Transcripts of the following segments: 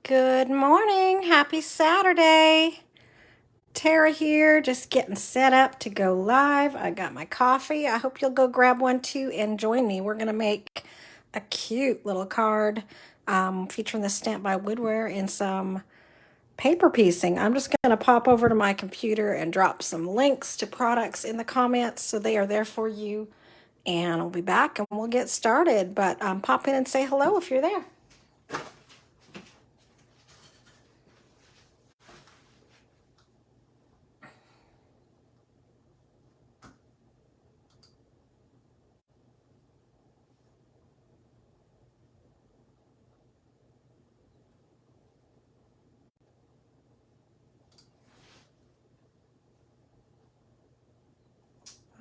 Good morning. Happy Saturday. Tara here, just getting set up to go live. I got my coffee. I hope you'll go grab one too and join me. We're going to make a cute little card featuring the stamp by Woodware and some paper piecing. I'm just going to pop over to my computer and drop some links to products in the comments so they are there for you. And I'll be back and we'll get started. But pop in and say hello if you're there.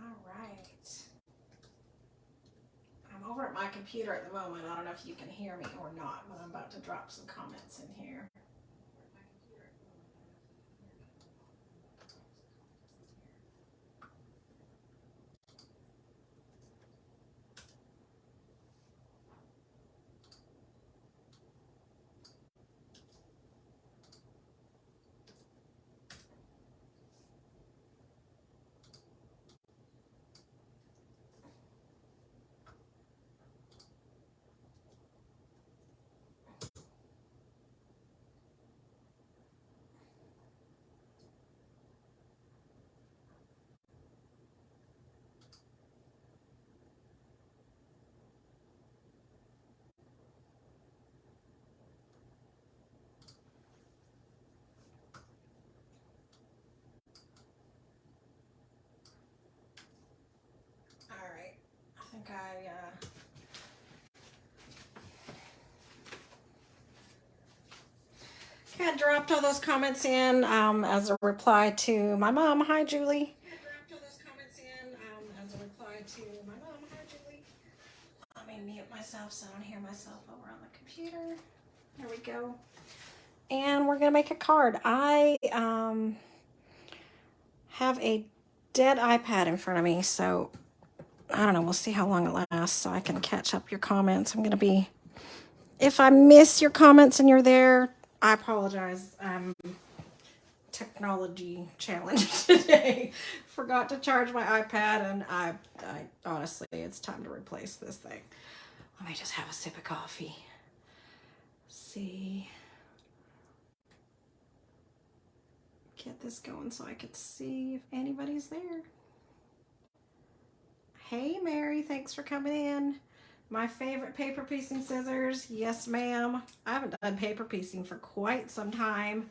All right. I'm over at my computer at the moment. I don't know if you can hear me or not, but I'm about to drop some comments in here. All right. I think I dropped all those comments in as a reply to my mom. Hi, Julie. Dropped all those comments in as a reply to my mom. Hi, Julie. Let me mute myself so I don't hear myself over on the computer. There we go. And we're gonna make a card. I have a dead iPad in front of me, so I don't know. We'll see how long it lasts so I can catch up your comments. I'm gonna be. If I miss your comments and you're there, I apologize. Technology challenge today. Forgot to charge my iPad, and I honestly, it's time to replace this thing. Let me just have a sip of coffee. See, get this going so I can see if anybody's there. Hey, Mary, thanks for coming in. My favorite paper piecing scissors. Yes, ma'am. I haven't done paper piecing for quite some time.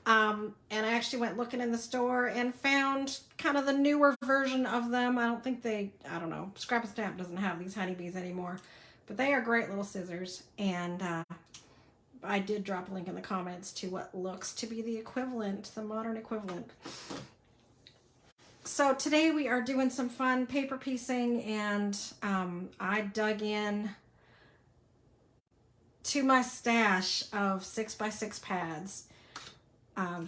And I actually went looking in the store and found kind of the newer version of them. I don't know, Scrap and Stamp doesn't have these honeybees anymore, but they are great little scissors. And I did drop a link in the comments to what looks to be the equivalent, the modern equivalent. So today we are doing some fun paper piecing, and I dug in to my stash of 6x6 pads.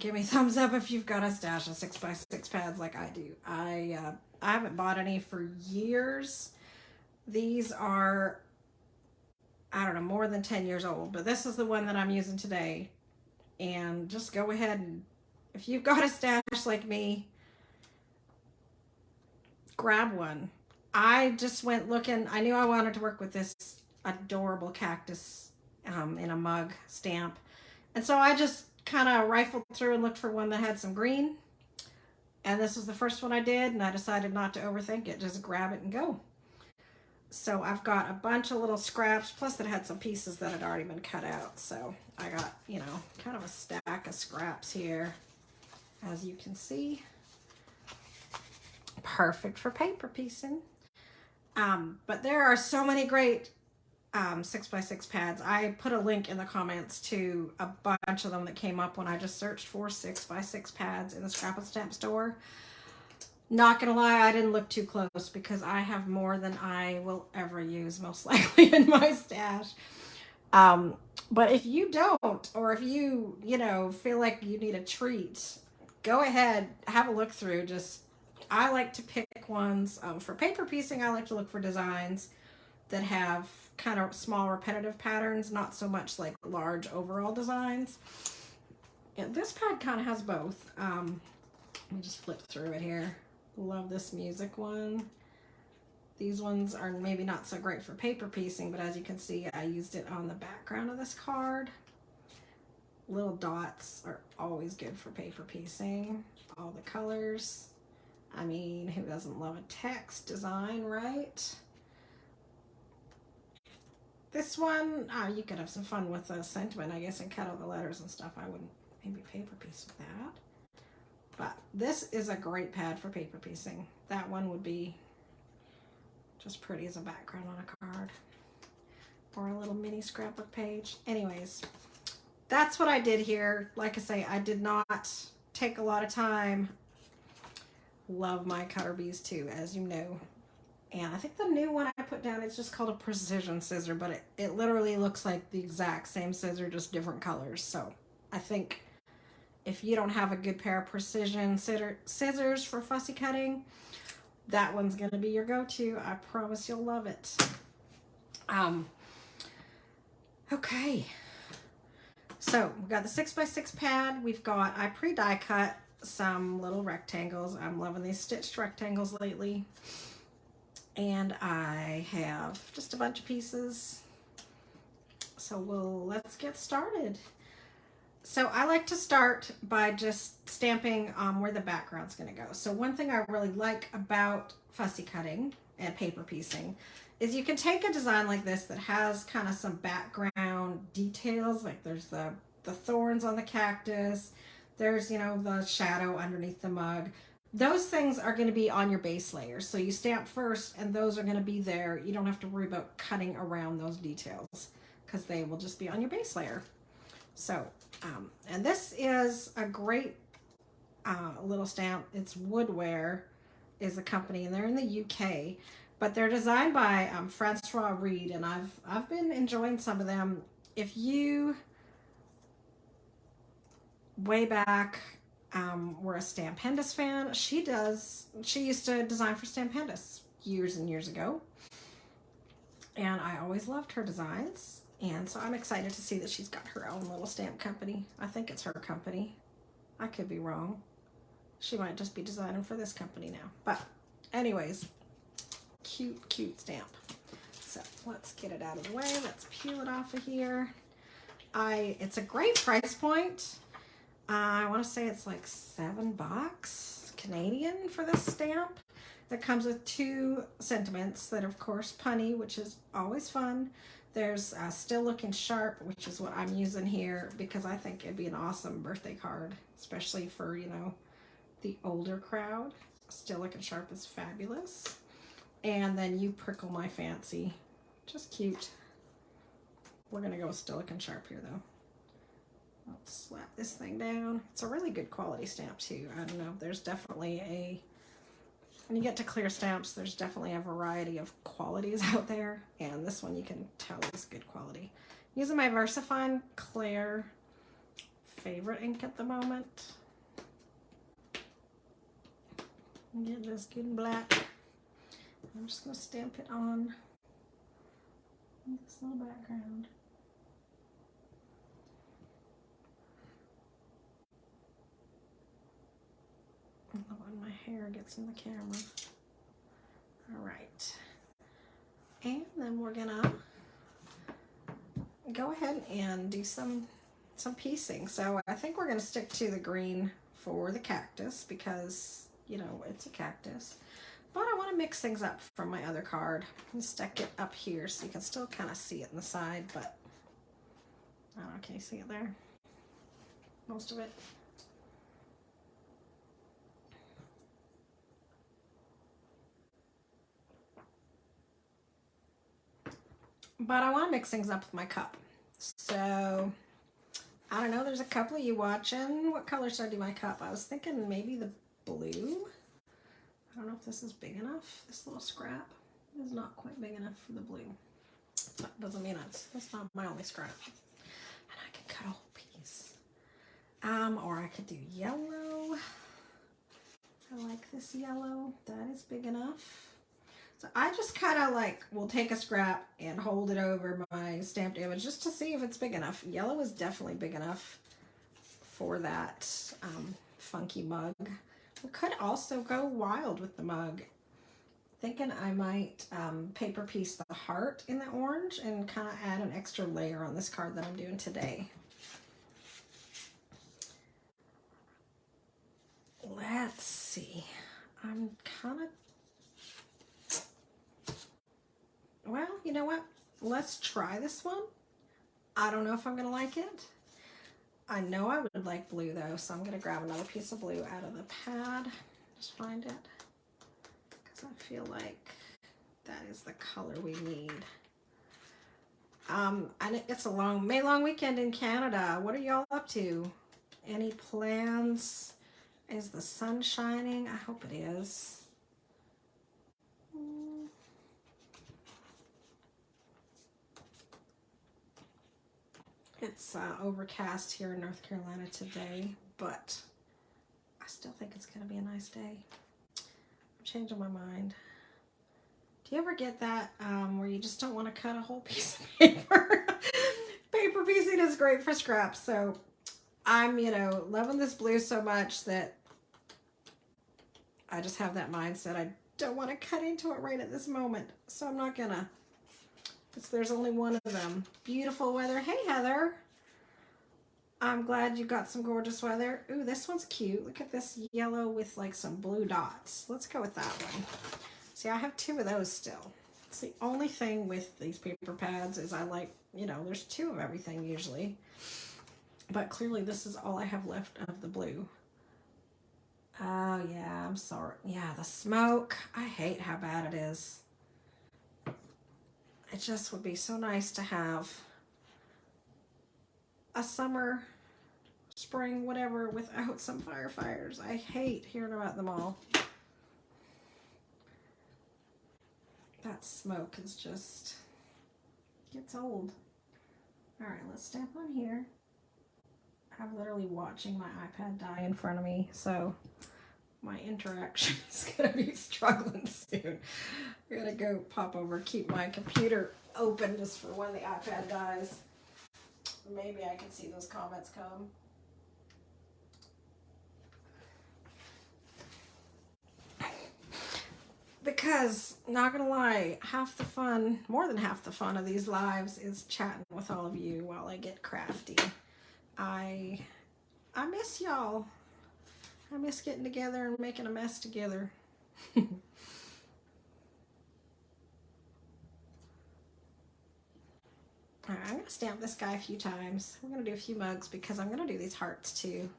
Give me a thumbs up if you've got a stash of 6x6 pads like I do. I haven't bought any for years. These are, I don't know, more than 10 years old, but this is the one that I'm using today. And just go ahead and, if you've got a stash like me, grab one. I just went looking. I knew I wanted to work with this adorable cactus in a mug stamp. And so I just kind of rifled through and looked for one that had some green. And this was the first one I did, and I decided not to overthink it. Just grab it and go. So I've got a bunch of little scraps, plus it had some pieces that had already been cut out. So I got, kind of a stack of scraps here, as you can see. Perfect for paper piecing. But there are so many great 6x6 pads. I put a link in the comments to a bunch of them that came up when I just searched for 6x6 pads in the Scrap and Stamp store. Not gonna lie, I didn't look too close because I have more than I will ever use, most likely, in my stash. But if you don't, or if you, feel like you need a treat, go ahead, have a look through. I like to pick ones. For paper piecing, I like to look for designs. that have kind of small repetitive patterns, not so much like large overall designs. And this pad kind of has both. Let me just flip through it here. Love this music one. These ones are maybe not so great for paper piecing, but as you can see, I used it on the background of this card. Little dots are always good for paper piecing. All the colors. I mean, who doesn't love a text design, right? This one, you could have some fun with the sentiment, I guess, and cut out the letters and stuff. I wouldn't maybe paper piece with that. But this is a great pad for paper piecing. That one would be just pretty as a background on a card or a little mini scrapbook page. Anyways, that's what I did here. Like I say, I did not take a lot of time. Love my cutter bees too, as you know. And I think the new one I put down is just called a precision scissor, but it literally looks like the exact same scissor, just different colors. So I think if you don't have a good pair of precision scissors for fussy cutting, that one's gonna be your go-to. I promise you'll love it. Okay. So we've got the 6x6 pad. I pre-die cut some little rectangles. I'm loving these stitched rectangles lately. And I have just a bunch of pieces. So let's get started. So I like to start by just stamping where the background's gonna go. So one thing I really like about fussy cutting and paper piecing is you can take a design like this that has kind of some background details, like there's the thorns on the cactus, there's, you know, the shadow underneath the mug. Those things are going to be on your base layer. So you stamp first and those are going to be there. You don't have to worry about cutting around those details because they will just be on your base layer. So, and this is a great little stamp. It's Woodware is a company and they're in the UK, but they're designed by Francois Reed, and I've been enjoying some of them. If you way back were a Stampendous fan, she used to design for Stampendous years and years ago, and I always loved her designs, and so I'm excited to see that she's got her own little stamp company. I think it's her company. I could be wrong. She might just be designing for this company now, but anyways, cute stamp. So let's get it out of the way. Let's peel it off of here. It's a great price point. I want to say it's like $7 Canadian for this stamp. That comes with 2 sentiments that are, of course, punny, which is always fun. There's Still Looking Sharp, which is what I'm using here because I think it'd be an awesome birthday card, especially for, you know, the older crowd. Still Looking Sharp is fabulous. And then You Prickle My Fancy. Just cute. We're going to go with Still Looking Sharp here, though. I'll slap this thing down. It's a really good quality stamp too. I don't know, there's definitely when you get to clear stamps, there's definitely a variety of qualities out there, and this one you can tell is good quality. Using my VersaFine Claire favorite ink at the moment. Get this good and black. I'm just going to stamp it on this little background. When my hair gets in the camera. All right. And then we're gonna go ahead and do some piecing. So I think we're gonna stick to the green for the cactus because, you know, it's a cactus. But I want to mix things up from my other card and stick it up here so you can still kind of see it in the side, but I don't know, can you see it there? Most of it. But I want to mix things up with my cup. So, I don't know, there's a couple of you watching. What color should I do my cup? I was thinking maybe the blue. I don't know if this is big enough. This little scrap is not quite big enough for the blue. That doesn't mean that's not my only scrap. And I can cut a whole piece. Or I could do yellow. I like this yellow. That is big enough. So I just kind of like will take a scrap and hold it over my stamped image just to see if it's big enough. Yellow is definitely big enough for that funky mug. We could also go wild with the mug. Thinking I might paper piece the heart in the orange and kind of add an extra layer on this card that I'm doing today. Let's see. I'm kind of... Well, you know what? Let's try this one. I don't know if I'm going to like it. I know I would like blue though, so I'm going to grab another piece of blue out of the pad. Just find it. Because I feel like that is the color we need. And it's a May long weekend in Canada. What are y'all up to? Any plans? Is the sun shining? I hope it is. It's overcast here in North Carolina today, but I still think it's going to be a nice day. I'm changing my mind. Do you ever get that where you just don't want to cut a whole piece of paper? Paper piecing is great for scraps, so I'm, loving this blue so much that I just have that mindset. I don't want to cut into it right at this moment, so I'm not gonna. There's only one of them. Beautiful weather. Hey, Heather. I'm glad you got some gorgeous weather. Ooh, this one's cute. Look at this yellow with like some blue dots. Let's go with that one. See, I have two of those still. It's the only thing with these paper pads is I like, there's two of everything usually. But clearly this is all I have left of the blue. Oh, yeah, I'm sorry. Yeah, the smoke. I hate how bad it is. It just would be so nice to have a summer, spring, whatever, without some firefighters. I hate hearing about them all. That smoke is just, gets old. All right, let's stamp on here. I'm literally watching my iPad die in front of me, so my interaction is going to be struggling soon. I gotta go pop over, keep my computer open just for when the iPad dies. Maybe I can see those comments come. Because, not gonna lie, half the fun, more than half the fun of these lives is chatting with all of you while I get crafty. I miss y'all. I miss getting together and making a mess together. All right, I'm going to stamp this guy a few times. We're going to do a few mugs because I'm going to do these hearts too.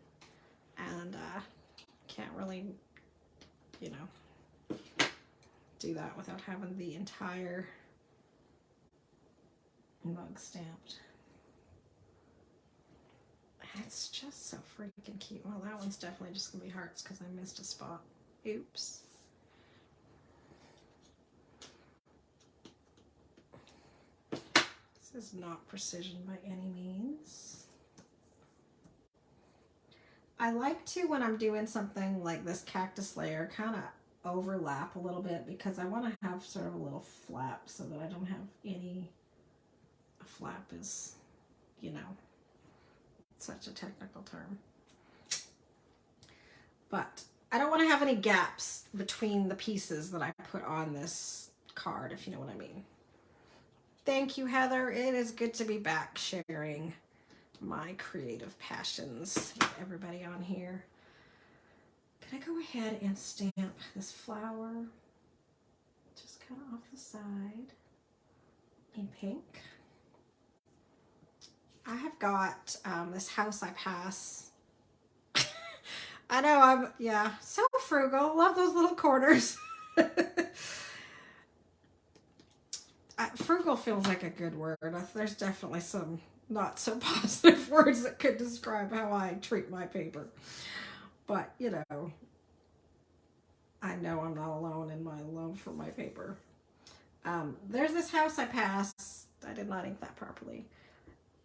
And can't really, do that without having the entire mug stamped. It's just so freaking cute. Well, that one's definitely just going to be hearts because I missed a spot. Oops. This is not precision by any means. I like to, when I'm doing something like this cactus layer, kind of overlap a little bit because I want to have sort of a little flap so that I don't have any, a flap is, such a technical term. But I don't want to have any gaps between the pieces that I put on this card, if you know what I mean. Thank you, Heather. It is good to be back sharing my creative passions with everybody on here. Can I go ahead and stamp this flower just kind of off the side in pink? I have got this house I pass. I know yeah, so frugal. Love those little corners. Frugal feels like a good word. There's definitely some not so positive words that could describe how I treat my paper. But, I know I'm not alone in my love for my paper. There's this house I pass. I did not ink that properly.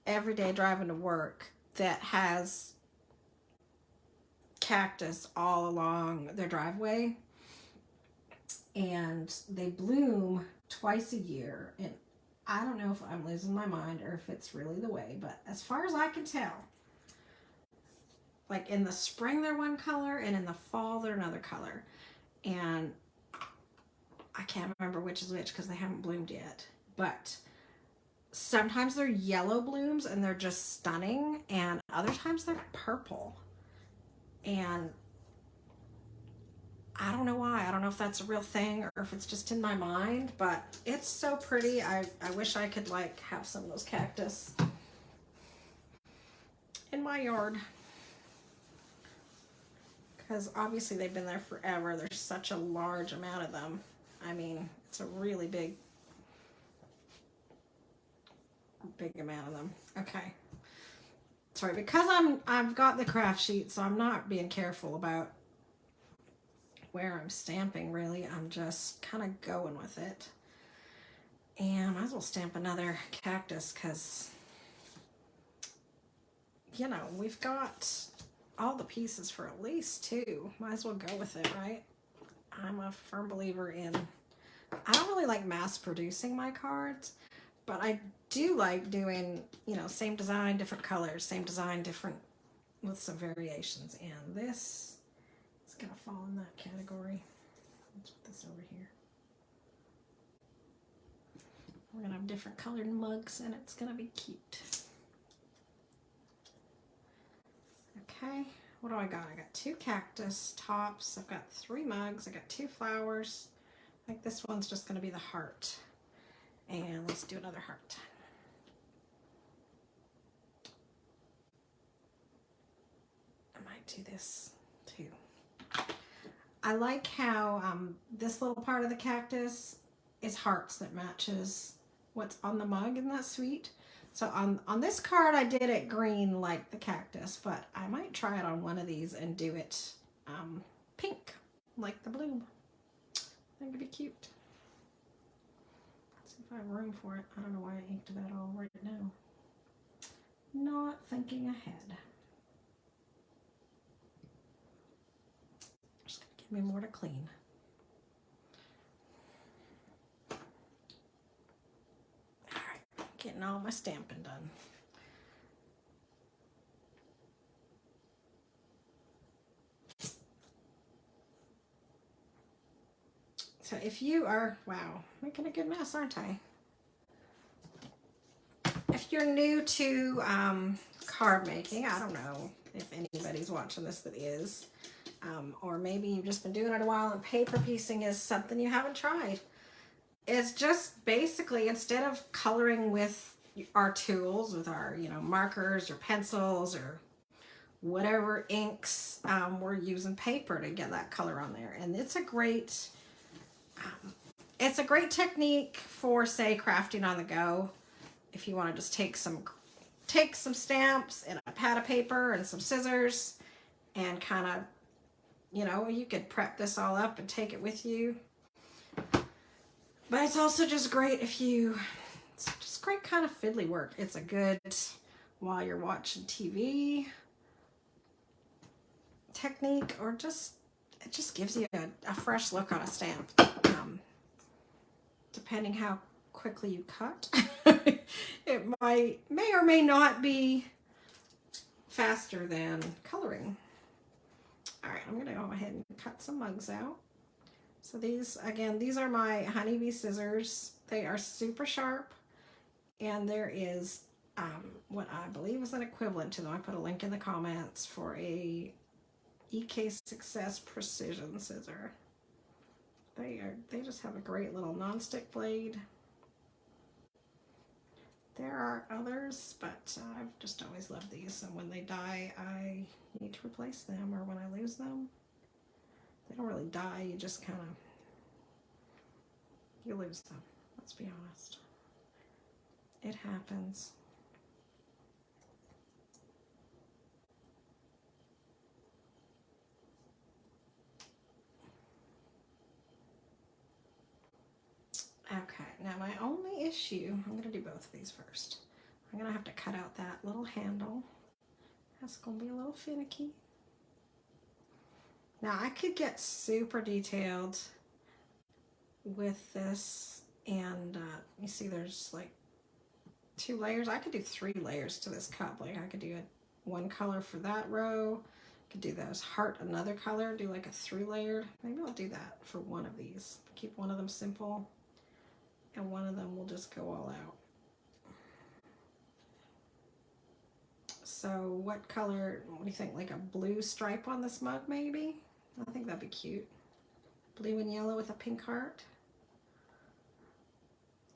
Every day driving to work that has cactus all along their driveway. and they bloom twice a year. And I don't know if I'm losing my mind or if it's really the way, but as far as I can tell, like in the spring they're one color and in the fall they're another color. And I can't remember which is which because they haven't bloomed yet. But sometimes they're yellow blooms and they're just stunning, and other times they're purple. And I don't know why. I don't know if that's a real thing or if it's just in my mind, but it's so pretty. I wish I could like have some of those cactus in my yard, because obviously they've been there forever. There's such a large amount of them. I mean, it's a really big amount of them. Okay. Sorry, because I've got the craft sheet, so I'm not being careful about where I'm stamping really. I'm just kind of going with it. And I might as well stamp another cactus because, you know, we've got all the pieces for at least two. Might as well go with it, right? I'm a firm believer in, I don't really like mass producing my cards, but I do like doing, you know, same design, different colors, same design, different, with some variations. And this is gonna fall in that category. Let's put this over here. We're gonna have different colored mugs and it's gonna be cute. Okay, what do I got? I got 2 cactus tops, I've got 3 mugs, I got 2 flowers. I think this one's just gonna be the heart. And let's do another heart. I might do this too. I like how this little part of the cactus is hearts that matches what's on the mug. Isn't that sweet? So on this card I did it green like the cactus, but I might try it on one of these and do it pink like the bloom. I think it'd be cute. Let's see if I have room for it. I don't know why I inked that all right now. Not thinking ahead. Just gonna give me more to clean. Getting all my stamping done. So if you are, wow, making a good mess, aren't I? If you're new to card making, I don't know if anybody's watching this that is, or maybe you've just been doing it a while and paper piecing is something you haven't tried. It's just basically, instead of coloring with our tools, with our, you know, markers or pencils or whatever inks, we're using paper to get that color on there. And it's a great technique for, say, crafting on the go. If you want to just take some stamps and a pad of paper and some scissors and kind of, you know, you could prep this all up and take it with you. But it's also just great if you, it's just great kind of fiddly work. It's a good, while you're watching TV technique, or just, it just gives you a fresh look on a stamp. Depending how quickly you cut, it may or may not be faster than coloring. All right, I'm gonna go ahead and cut some mugs out. So these, again, these are my honeybee scissors. They are super sharp, and there is what I believe is an equivalent to them. I put a link in the comments for a EK Success Precision scissor. They just have a great little non-stick blade. There are others, but I've just always loved these, and when they die, I need to replace them, or when I lose them. They don't really die, you just kind of, you lose them. Let's be honest. It happens. Okay, now my only issue, I'm going to do both of these first. I'm going to have to cut out that little handle. That's going to be a little finicky. Now I could get super detailed with this. And you see there's like 2 layers. I could do 3 layers to this cup. Like I could do one color for that row. Could do this heart another color, do like a 3-layered. Maybe I'll do that for one of these. Keep one of them simple, and one of them will just go all out. So what color, what do you think? Like a blue stripe on this mug maybe? I think that'd be cute. Blue and yellow with a pink heart.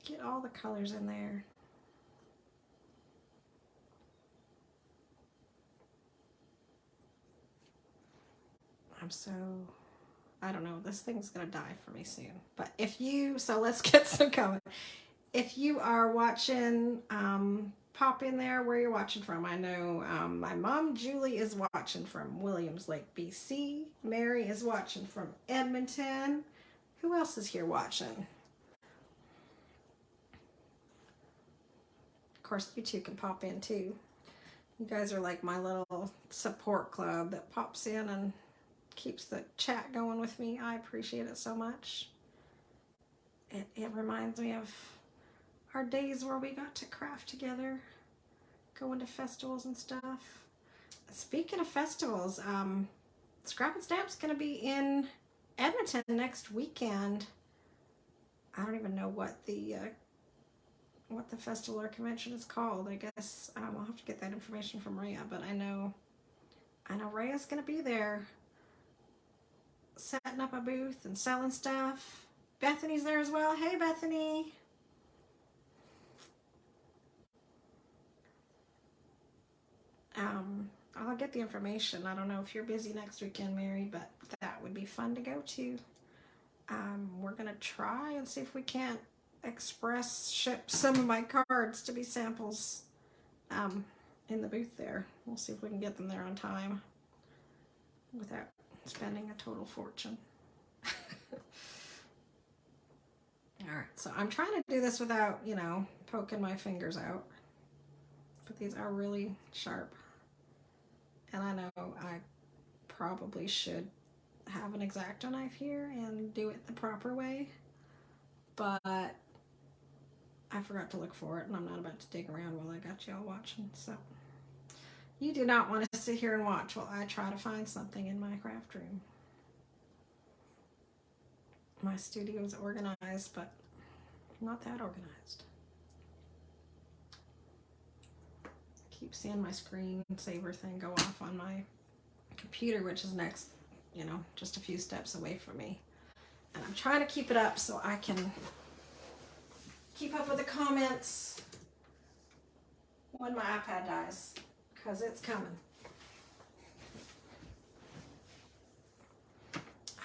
Get all the colors in there. I don't know, this thing's gonna die for me soon. But if you, so let's get some going. If you are watching, pop in there where you're watching from. I know my mom, Julie, is watching from Williams Lake, BC. Mary is watching from Edmonton. Who else is here watching? Of course, you two can pop in too. You guys are like my little support club that pops in and keeps the chat going with me. I appreciate it so much. It reminds me of our days where we got to craft together, going to festivals and stuff. Speaking of festivals, Scrap and Stamp's gonna be in Edmonton next weekend. I don't even know what the festival or convention is called. I guess I'll have to get that information from Rhea, but I know Rhea's gonna be there, setting up a booth and selling stuff. Bethany's there as well. Hey, Bethany. I'll get the information. I don't know if you're busy next weekend, Mary, but that would be fun to go to. We're gonna try and see if we can't express ship some of my cards to be samples in the booth there. We'll see if we can get them there on time without spending a total fortune. All right, so I'm trying to do this without, you know, poking my fingers out, but these are really sharp, and I know I probably should have an X-Acto knife here and do it the proper way, but I forgot to look for it, and I'm not about to dig around while I got y'all watching. So you do not want to sit here and watch while I try to find something in my craft room. My studio is organized, but not that organized. Keep seeing my screensaver thing go off on my computer, which is next, you know, just a few steps away from me. And I'm trying to keep it up so I can keep up with the comments when my iPad dies, because it's coming.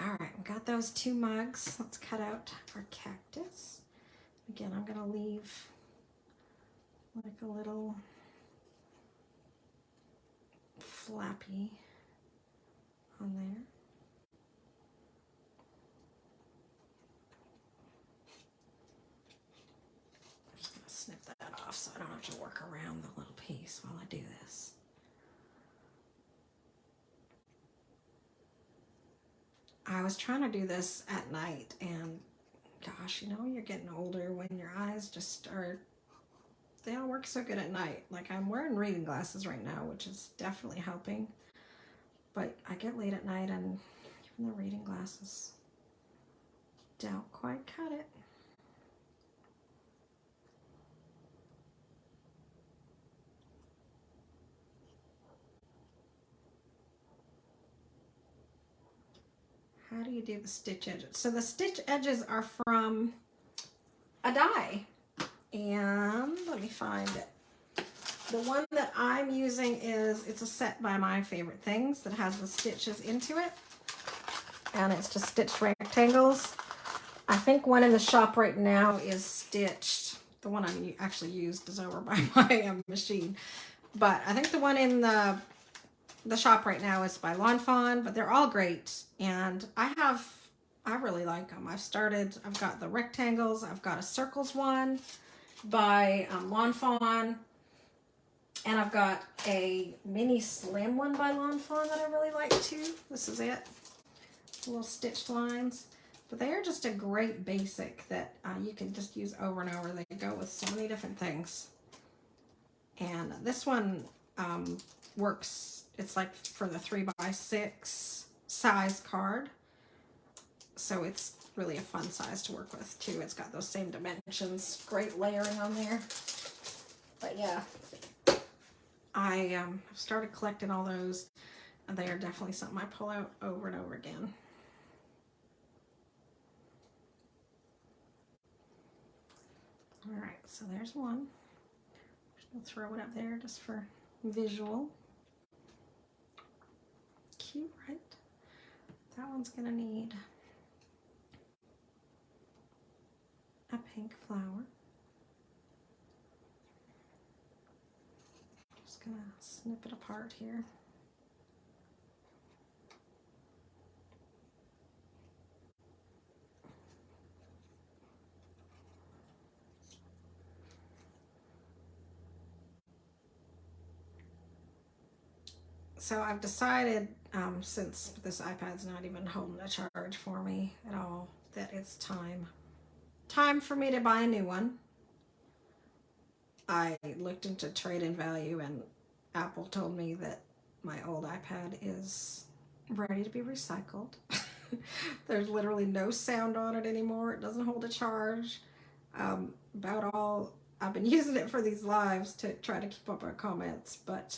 All right, we got those 2 mugs. Let's cut out our cactus. Again, I'm gonna leave like a little flappy on there. I'm just gonna snip that off so I don't have to work around the little piece while I do this. I was trying to do this at night, and gosh, you know, you're getting older when your eyes just are, they don't work so good at night. Like, I'm wearing reading glasses right now, which is definitely helping, but I get late at night and even the reading glasses don't quite cut it. How do you do the stitch edges? So the stitch edges are from a die, and let me find it. The one that I'm using it's a set by My Favorite Things that has the stitches into it, and it's just stitched rectangles. I think one in the shop right now is stitched. The one I actually used is over by my machine, but I think the one in the shop right now is by Lawn Fawn, but they're all great, and I really like them. I've got the rectangles, I've got a circles one by Lawn Fawn, and I've got a mini slim one by Lawn Fawn that I really like too. This is it, little stitched lines. But they are just a great basic that you can just use over and over. They go with so many different things. And this one works, it's like for the 3x6 size card. So it's really a fun size to work with too. It's got those same dimensions, great layering on there. But yeah, I started collecting all those, and they are definitely something I pull out over and over again. All right, so there's one. I'll throw it up there just for visual. Cute, right? That one's gonna need a pink flower. Just gonna snip it apart here. So I've decided, since this iPad's not even holding a charge for me at all, that it's time for me to buy a new one. I looked into trade-in value, and Apple told me that my old iPad is ready to be recycled. There's literally no sound on it anymore. It doesn't hold a charge. About all, I've been using it for these lives to try to keep up our comments, but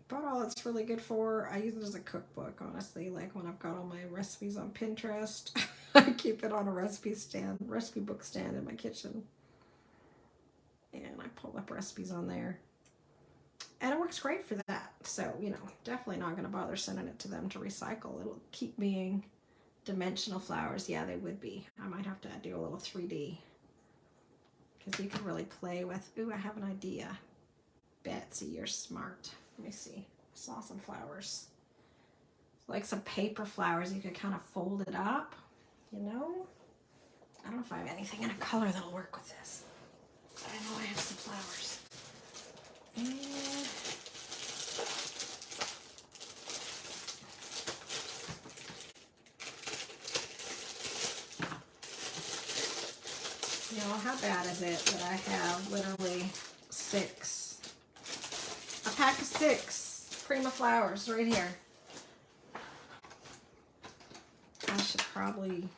about all it's really good for. I use it as a cookbook, honestly. Like when I've got all my recipes on Pinterest, I keep it on a recipe book stand in my kitchen. And I pull up recipes on there. And it works great for that. So, you know, definitely not going to bother sending it to them to recycle. It'll keep being dimensional flowers. Yeah, they would be. I might have to do a little 3D. Because you can really play with, ooh, I have an idea. Betsy, you're smart. Let me see. I saw some flowers. Like some paper flowers. You could kind of fold it up, you know? I don't know if I have anything in a color that'll work with this. But I know I have some flowers. And you know, how bad is it that I have literally a pack of 6 Prima flowers right here? I should probably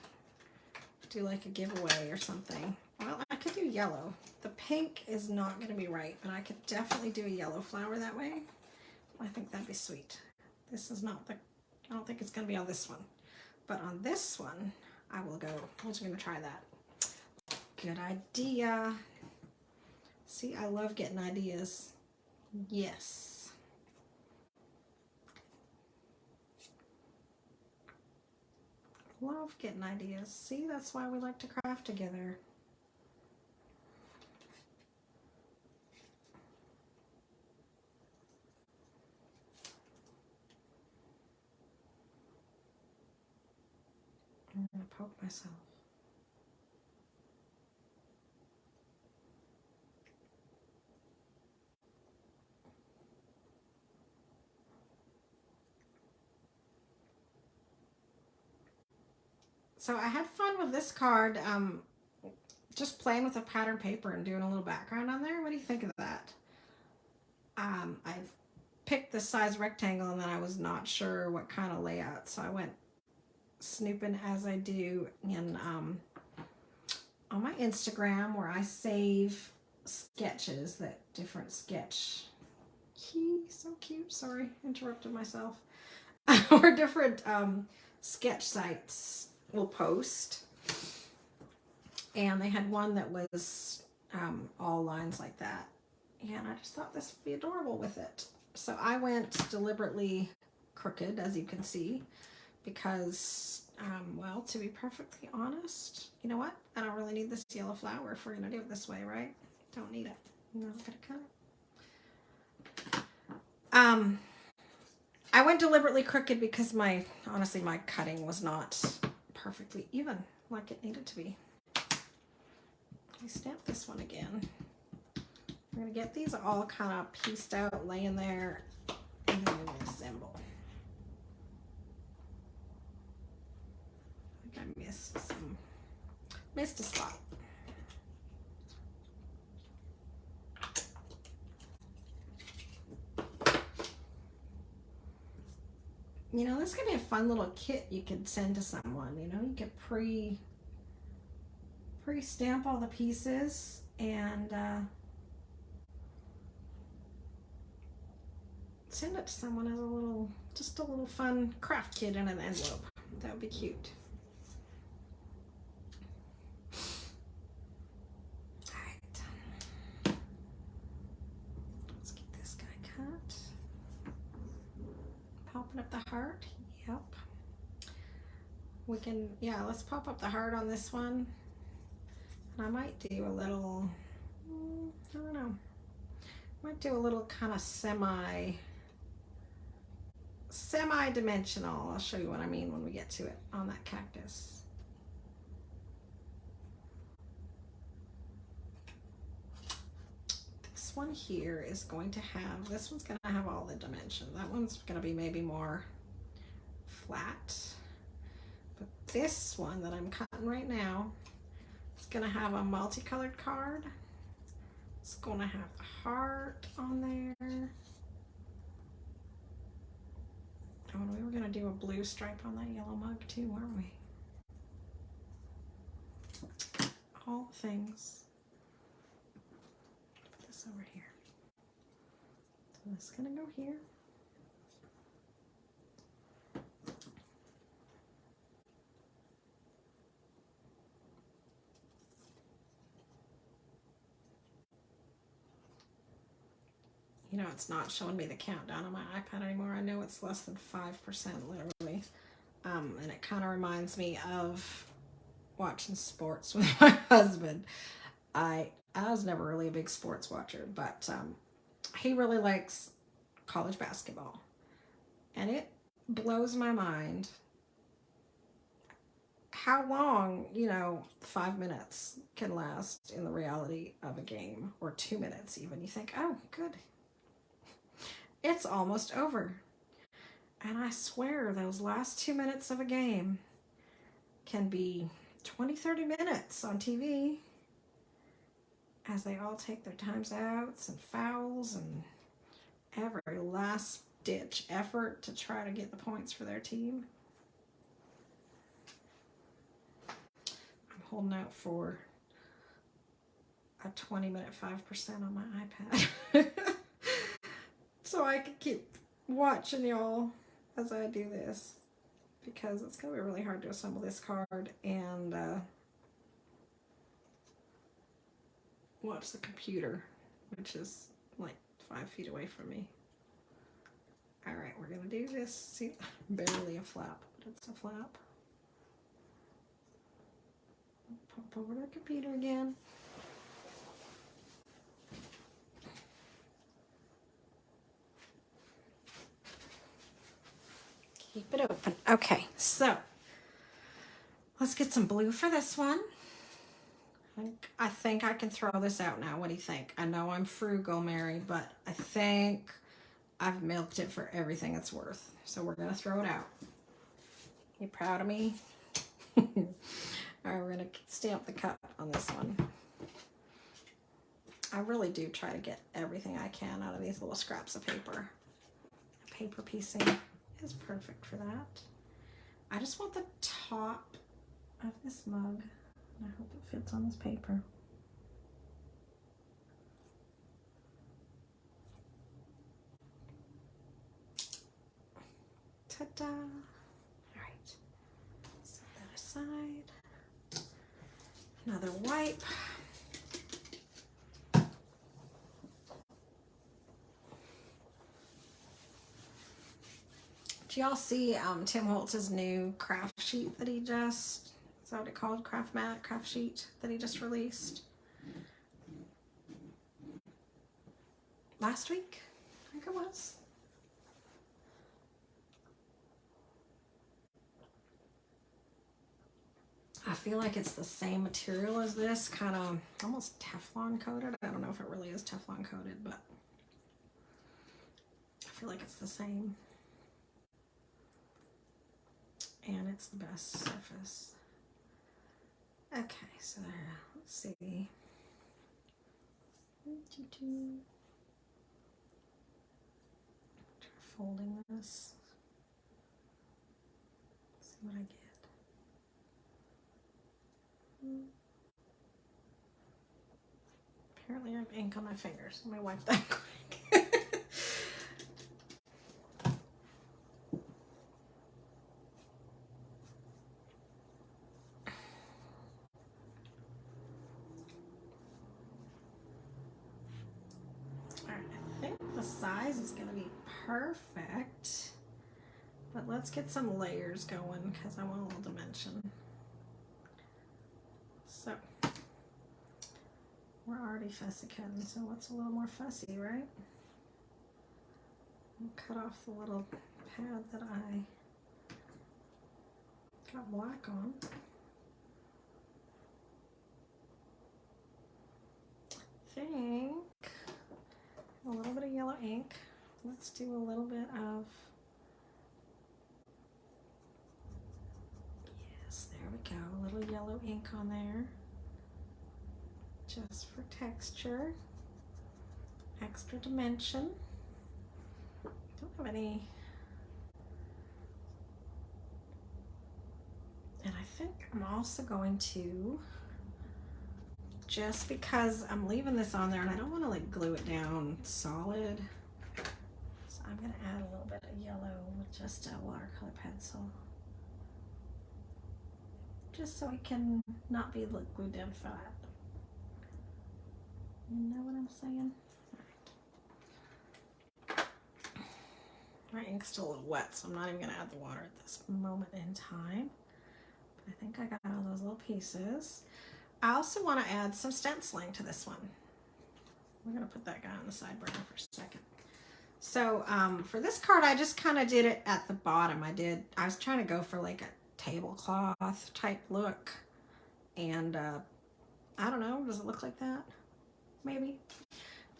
do like a giveaway or something. Well, I could do yellow. The pink is not going to be right, but I could definitely do a yellow flower that way. I think that'd be sweet. This is not I don't think it's going to be on this one. But on this one, I will go. I'm just going to try that. Good idea. See, I love getting ideas. Yes. Love getting ideas. See, that's why we like to craft together. I'm going to poke myself. So I had fun with this card, just playing with a pattern paper and doing a little background on there. What do you think of that? I picked the size rectangle, and then I was not sure what kind of layout, so I went snooping as I do in on my Instagram, where I save sketches, that different sketch so cute, sorry, interrupted myself, or different sketch sites will post, and they had one that was all lines like that, and I just thought this would be adorable with it. So I went deliberately crooked, as you can see, because well, to be perfectly honest, you know what, I don't really need this yellow flower if we're gonna do it this way, right? Don't need it. I'm not gonna cut it. I went deliberately crooked because honestly my cutting was not perfectly even like it needed to be. Let me stamp this one again. I'm gonna get these all kind of pieced out, laying there, and then I'm gonna assemble. Missed a spot. You know, this could be a fun little kit you could send to someone. You know, you could pre-stamp all the pieces and send it to someone as a little, just a little fun craft kit in an envelope. That would be cute. All right. Let's get this guy cut. Popping up the heart. Yep. We can, yeah, let's pop up the heart on this one. And I might do a little, I don't know. Might do a little kind of semi-dimensional. I'll show you what I mean when we get to it on that cactus. This one here is going to have, this one's going to have all the dimension. That one's going to be maybe more flat. But this one that I'm cutting right now is going to have a multicolored card. It's going to have a heart on there. Oh, we were going to do a blue stripe on that yellow mug too, weren't we? All the things. Put this over here. So this is going to go here. You know, it's not showing me the countdown on my iPad anymore. I know it's less than 5% literally. And it kind of reminds me of watching sports with my husband. I was never really a big sports watcher, but he really likes college basketball. And it blows my mind how long, you know, 5 minutes can last in the reality of a game, or 2 minutes even. You think, oh, good. It's almost over. And I swear those last 2 minutes of a game can be 20, 30 minutes on TV as they all take their times outs and fouls and every last ditch effort to try to get the points for their team. I'm holding out for a 20-minute 5% on my iPad. So I can keep watching y'all as I do this, because it's going to be really hard to assemble this card and watch the computer, which is like 5 feet away from me. All right, we're going to do this. See, barely a flap, but it's a flap. Pop over to the computer again. Keep it open. Okay, so let's get some blue for this one. I think I can throw this out now. What do you think? I know I'm frugal, Mary, but I think I've milked it for everything it's worth. So we're going to throw it out. You proud of me? All right, we're going to stamp the cup on this one. I really do try to get everything I can out of these little scraps of paper. Paper piecing is perfect for that. I just want the top of this mug, and I hope it fits on this paper. Ta-da! All right, set that aside. Another wipe. Do y'all see Tim Holtz's new craft sheet that he just, is that what it called? Craft sheet that he just released? Last week, I think it was. I feel like it's the same material as this, kind of almost Teflon coated. I don't know if it really is Teflon coated, but I feel like it's the same. And it's the best surface. Okay, so there, let's see. Try folding this. See what I get. Apparently I have ink on my fingers. Let me wipe that quick. Alright, I think the size is going to be perfect. But let's get some layers going because I want a little dimension. So, we're already fussy cutting, so what's a little more fussy, right? I'll cut off the little pad that I got black on. I think a little bit of yellow ink. Let's do a little bit of, yes, there we go, a little yellow ink on there, just for texture, extra dimension. Don't have any, and I think I'm also going to, just because I'm leaving this on there and I don't want to like glue it down solid, so I'm going to add a little bit of yellow with just a watercolor pencil, just so it can not be glued down flat. You know what I'm saying? My ink's still a little wet, so I'm not even going to add the water at this moment in time. But I think I got all those little pieces. I also want to add some stenciling to this one. We're going to put that guy on the side burner for a second. So for this card, I just kind of did it at the bottom. I was trying to go for like a tablecloth type look. And I don't know, does it look like that? Maybe.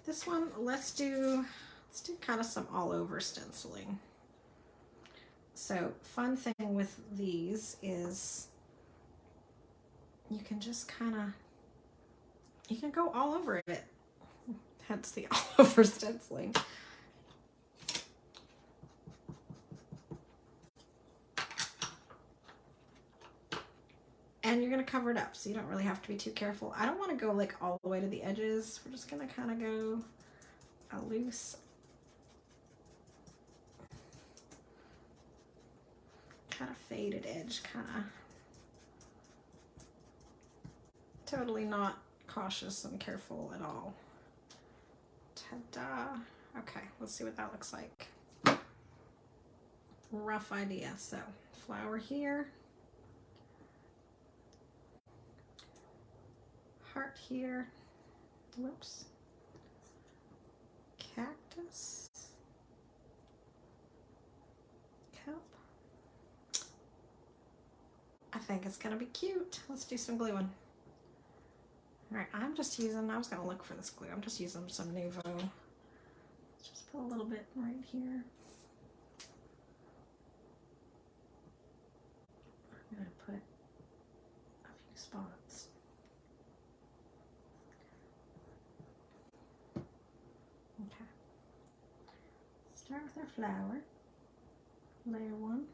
This one, let's do kind of some all over stenciling. So fun thing with these is you can just kind of, you can go all over it. Hence the all over stenciling. And you're going to cover it up, so you don't really have to be too careful. I don't want to go like all the way to the edges. We're just going to kind of go a loose, kind of faded edge, kind of totally not cautious and careful at all. Ta-da! Okay, let's see what that looks like. Rough idea. So flower here, heart here, whoops, cactus, cup. I think it's gonna be cute. Let's do some gluing. All right, I was gonna look for this glue. I'm just using some Nouveau. Just put a little bit right here. I'm gonna put a few spots. Okay. Start with our flower. Layer one.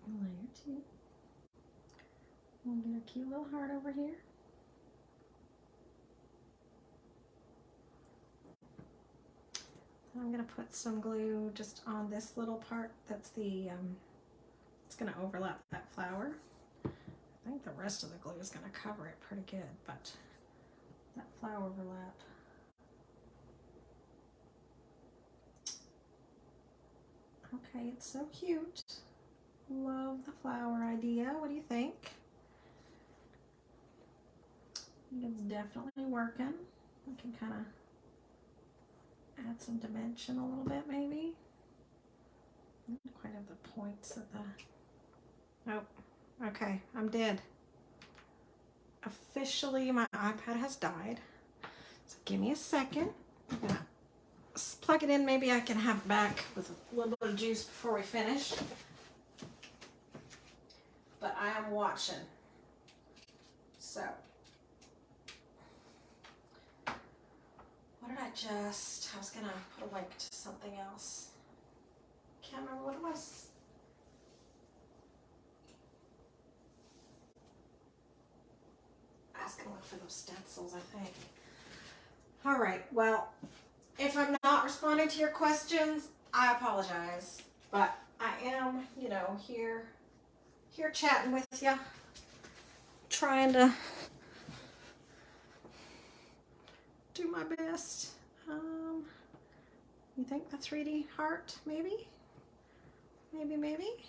Layer two. We'll get a cute little heart over here. I'm going to put some glue just on this little part. That's the, it's going to overlap that flower. I think the rest of the glue is going to cover it pretty good, but that flower overlap. Okay, it's so cute. Love the flower idea. What do you think? I think it's definitely working. I can kind of add some dimension a little bit, maybe. I don't quite have the points at the... Oh, okay, I'm dead. Officially, my iPad has died. So give me a second. I'm gonna plug it in. Maybe I can have it back with a little bit of juice before we finish. But I am watching. So, what did I was gonna put a link to something else. Can't remember what it was. I was gonna look for those stencils, I think. All right, well, if I'm not responding to your questions, I apologize. But I am, you know, here chatting with you, trying to do my best. You think the 3D heart, maybe? Maybe.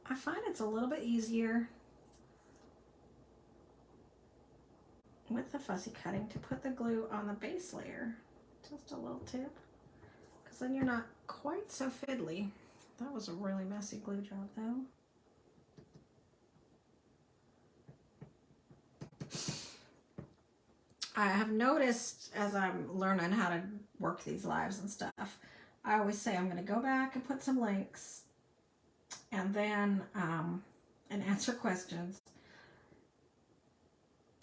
I find it's a little bit easier with the fussy cutting to put the glue on the base layer. Just a little tip, because then you're not quite so fiddly. That was a really messy glue job though. I have noticed as I'm learning how to work these lives and stuff, I always say I'm going to go back and put some links and then and answer questions.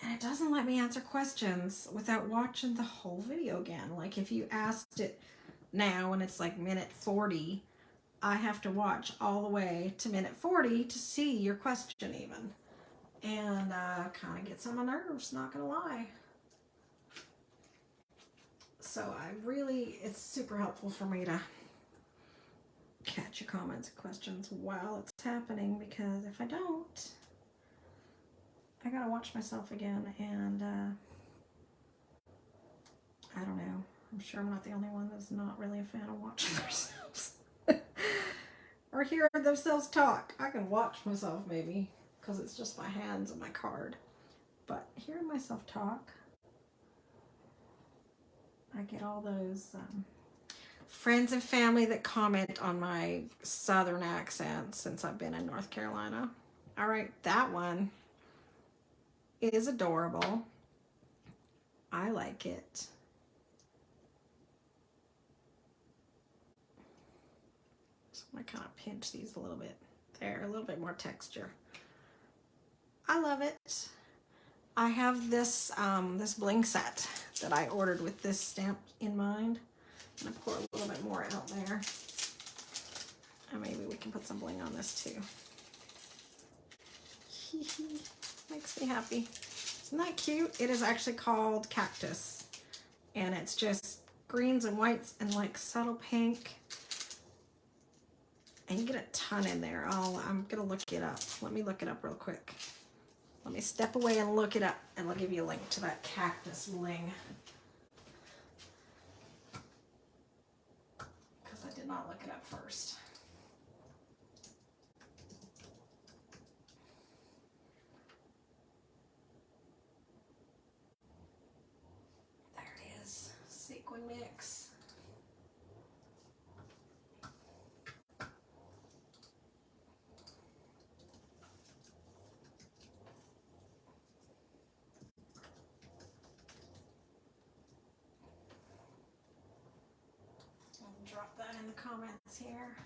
And it doesn't let me answer questions without watching the whole video again. Like if you asked it now and it's like minute 40, I have to watch all the way to minute 40 to see your question even. And kind of gets on my nerves, not gonna lie. So it's super helpful for me to catch your comments and questions while it's happening, because if I don't, I gotta watch myself again, and I don't know. I'm sure I'm not the only one that's not really a fan of watching themselves or hearing themselves talk. I can watch myself maybe because it's just my hands and my card, but hearing myself talk, I get all those friends and family that comment on my southern accent since I've been in North Carolina. All right, that one is adorable. I like it. So I'm gonna kind of pinch these a little bit. There, a little bit more texture. I love it. I have this this bling set that I ordered with this stamp in mind. I'm gonna pour a little bit more out there. And maybe we can put some bling on this too. Makes me happy. Isn't that cute? It is actually called Cactus. And it's just greens and whites and like subtle pink. And you get a ton in there. I'm gonna look it up. Let me look it up real quick. Let me step away and look it up, and I'll give you a link to that cactus bling. Because I did not look it up first. There it is. Sequin mix. Drop that in the comments here.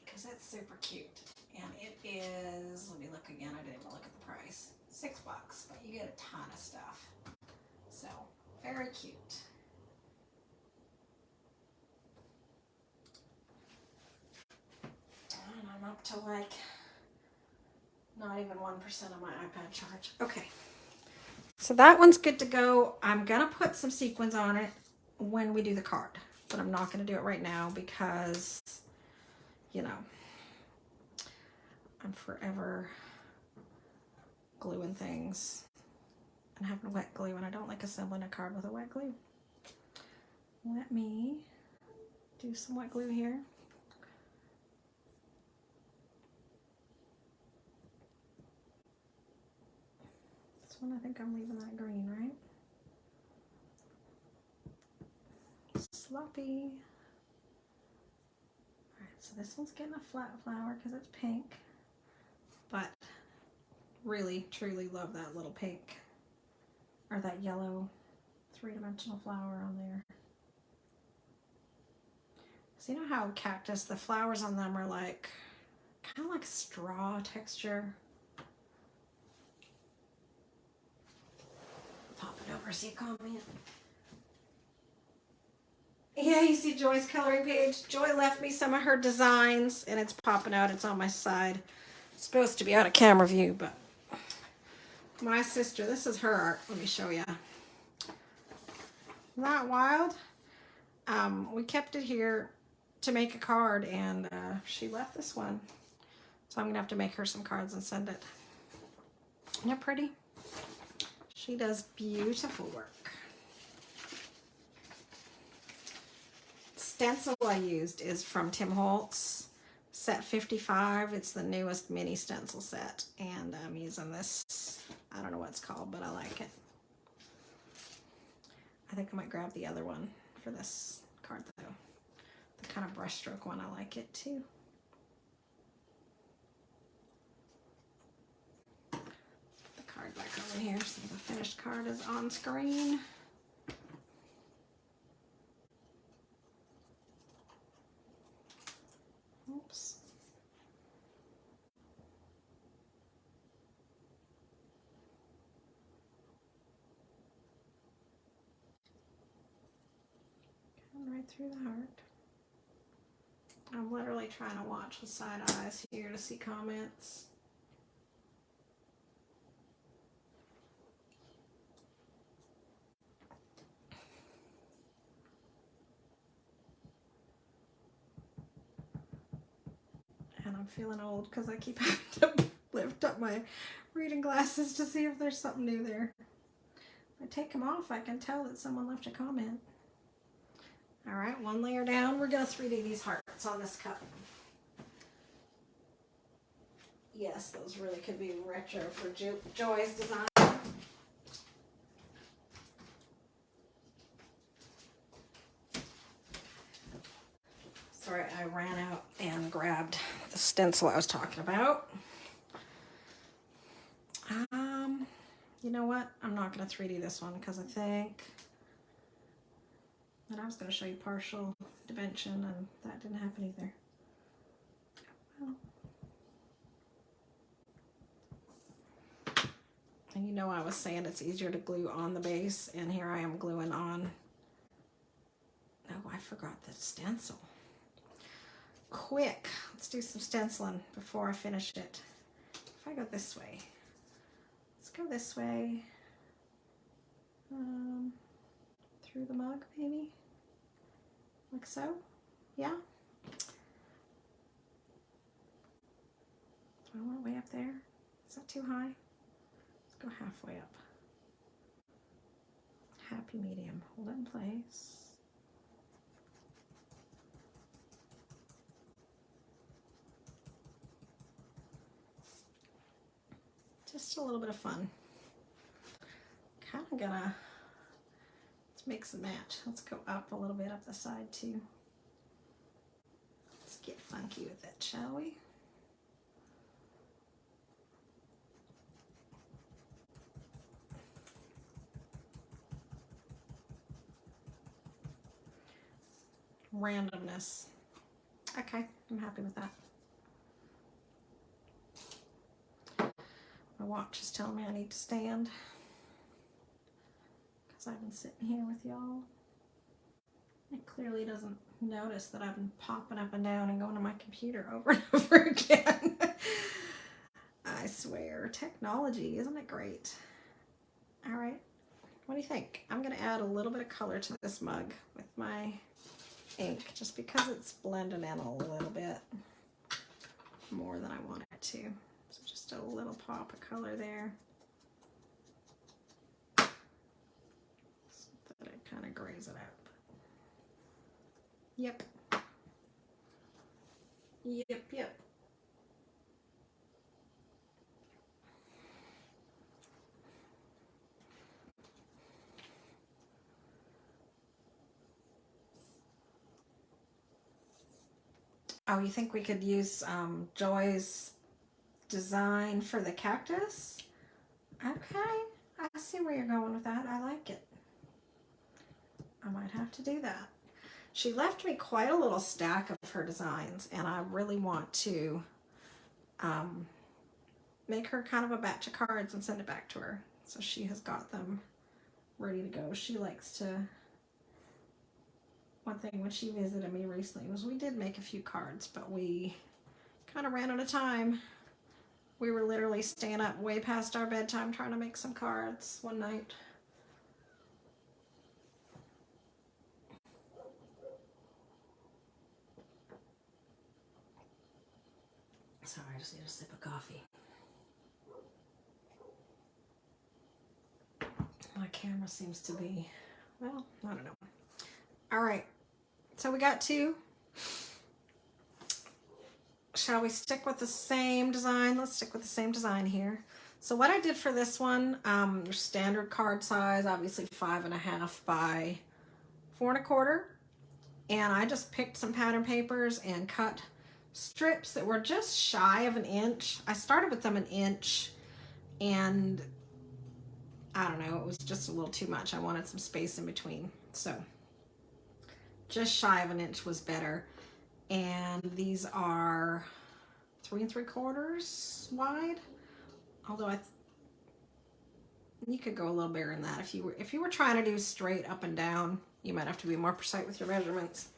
Because it's super cute. And it is, let me look again, I didn't even look at the price. $6, but you get a ton of stuff. So, very cute. And I'm up to like, not even 1% of my iPad charge. Okay. So that one's good to go. I'm gonna put some sequins on it when we do the card, but I'm not gonna do it right now because, you know, I'm forever gluing things and having wet glue, and I don't like assembling a card with a wet glue. Let me do some wet glue here. I think I'm leaving that green, right? Sloppy. All right, so this one's getting a flat flower because it's pink, but really, truly love that little pink or that yellow three-dimensional flower on there. So you know how cactus, the flowers on them are like, kind of like straw texture. Pop it over, see a comment. Yeah, you see Joy's coloring page. Joy left me some of her designs, and it's popping out. It's on my side. It's supposed to be out of camera view, but my sister, this is her art. Let me show you. Isn't that wild? We kept it here to make a card, and she left this one. So I'm going to have to make her some cards and send it. Isn't it pretty? She does beautiful work. Stencil I used is from Tim Holtz, set 55. It's the newest mini stencil set, and I'm using this. I don't know what it's called, but I like it. I think I might grab the other one for this card though. The kind of brushstroke one, I like it too. Put the card back over here so the finished card is on screen. Oops. Coming right through the heart. I'm literally trying to watch with side eyes here to see comments. And I'm feeling old because I keep having to lift up my reading glasses to see if there's something new there. If I take them off, I can tell that someone left a comment. All right, one layer down. We're going to 3D these hearts on this cup. Yes, those really could be retro for Joy's design. Sorry, I ran out and grabbed the stencil I was talking about. You know what? I'm not going to 3D this one because I think that I was going to show you partial dimension, and that didn't happen either. Well. And you know I was saying it's easier to glue on the base, and here I am gluing on. Oh, I forgot the stencil. Quick, let's do some stenciling before I finish it. If I go this way, let's go this way. Through the mug, maybe, like so. Yeah. Do I want it way up there? Is that too high? Let's go halfway up. Happy medium. Hold it in place. Just a little bit of fun. Kind of gonna, let's mix and match. Let's go up a little bit up the side too. Let's get funky with it, shall we? Randomness. Okay, I'm happy with that. My watch is telling me I need to stand because I've been sitting here with y'all. It clearly doesn't notice that I've been popping up and down and going to my computer over and over again. I swear, technology, isn't it great? All right, what do you think? I'm going to add a little bit of color to this mug with my ink just because it's blending in a little bit more than I want it to. So just a little pop of color there. So that it kind of grays it out. Yep. Yep. Oh, you think we could use Joy's design for the cactus. Okay, I see where you're going with that. I like it. I might have to do that. She left me quite a little stack of her designs, and I really want to make her kind of a batch of cards and send it back to her. So she has got them ready to go. She likes to, one thing when she visited me recently was we did make a few cards, but we kind of ran out of time. We were literally staying up way past our bedtime trying to make some cards one night. Sorry, I just need a sip of coffee. My camera seems to be, well, I don't know. All right, so we got two. Shall we stick with the same design? Let's stick with the same design here. So what I did for this one, standard card size, obviously 5.5 by 4 1/4. And I just picked some pattern papers and cut strips that were just shy of an inch. I started with them an inch, and I don't know, it was just a little too much. I wanted some space in between. So just shy of an inch was better. And these are 3 3/4 wide. Although you could go a little bigger than that if you were trying to do straight up and down. You might have to be more precise with your measurements.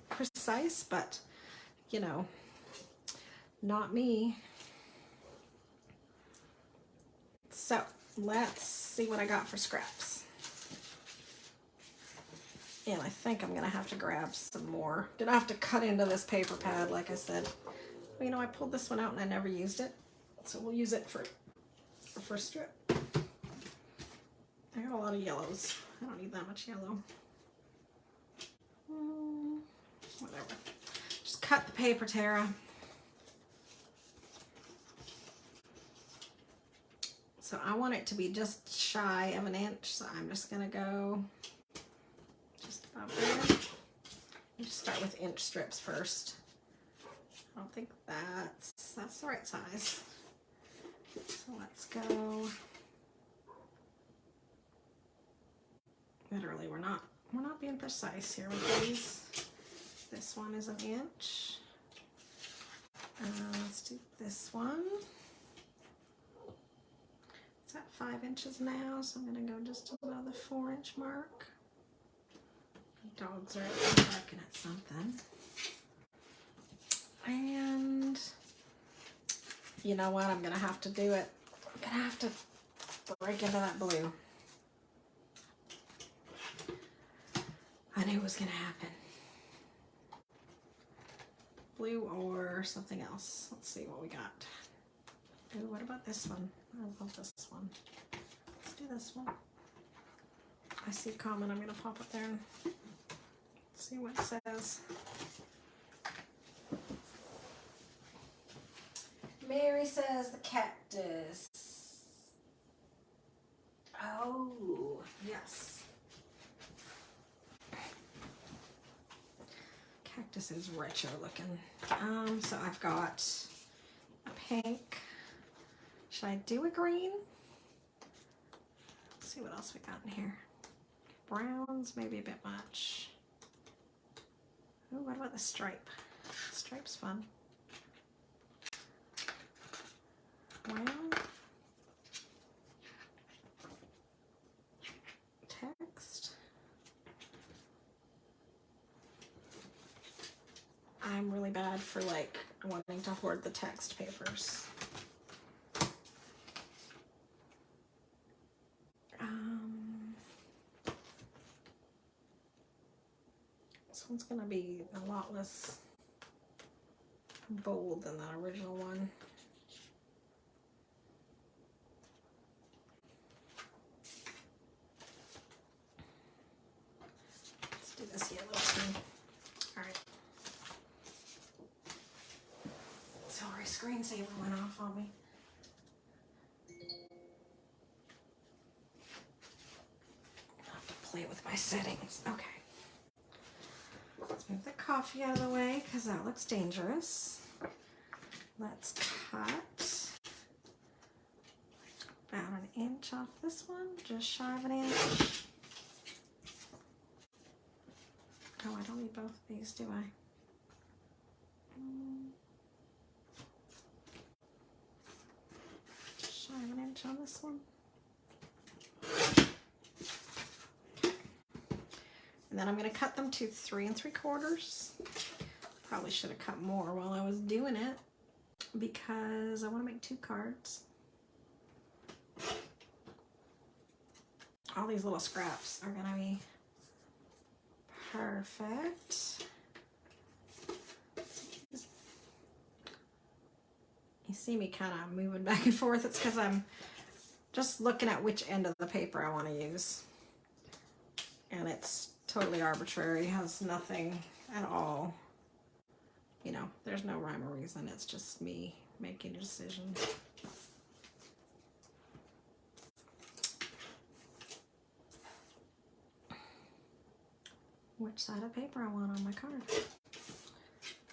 But you know, not me. So let's see what I got for scraps. And I think I'm gonna have to grab some more. Gonna have to cut into this paper pad, like I said. You know, I pulled this one out and I never used it, so we'll use it for the first strip. I got a lot of yellows. I don't need that much yellow. Whatever. Just cut the paper, Tara. So I want it to be just shy of an inch, so I'm just gonna go just about there. Just start with inch strips first. I don't think that's the right size. So let's go. Literally, we're not being precise here with these. This one is an inch. Let's do this one. It's at 5 inches now, so I'm gonna go just above the 4-inch mark. Dogs are barking at something. And you know what? I'm gonna have to do it. I'm gonna have to break into that blue. I knew it was gonna happen. Blue or something else. Let's see what we got. Ooh, what about this one? I love this one. Let's do this one. I see a comment. I'm gonna pop up there and see what it says. Mary says the cactus. Oh, yes. Cactus is retro looking. So I've got a pink. Should I do a green? Let's see what else we got in here. Browns, maybe a bit much. Ooh, what about the stripe? Stripe's fun. Well, text. I'm really bad for like wanting to hoard the text papers. This one's gonna be a lot less bold than that original one. Let's do this yellow too. Alright. Sorry, screensaver went off on me. I have to play with my settings. Okay. Let's move the coffee out of the way because that looks dangerous. Let's cut inch off this one, just shy of an inch. Oh, I don't need both of these, do I? Just shy of an inch on this one. And then I'm going to cut them to 3 3/4. Probably should have cut more while I was doing it because I want to make 2 cards. All these little scraps are going to be perfect. You see me kind of moving back and forth. It's because I'm just looking at which end of the paper I want to use. And it's totally arbitrary, has nothing at all. You know, there's no rhyme or reason. It's just me making a decision. Which side of paper I want on my card.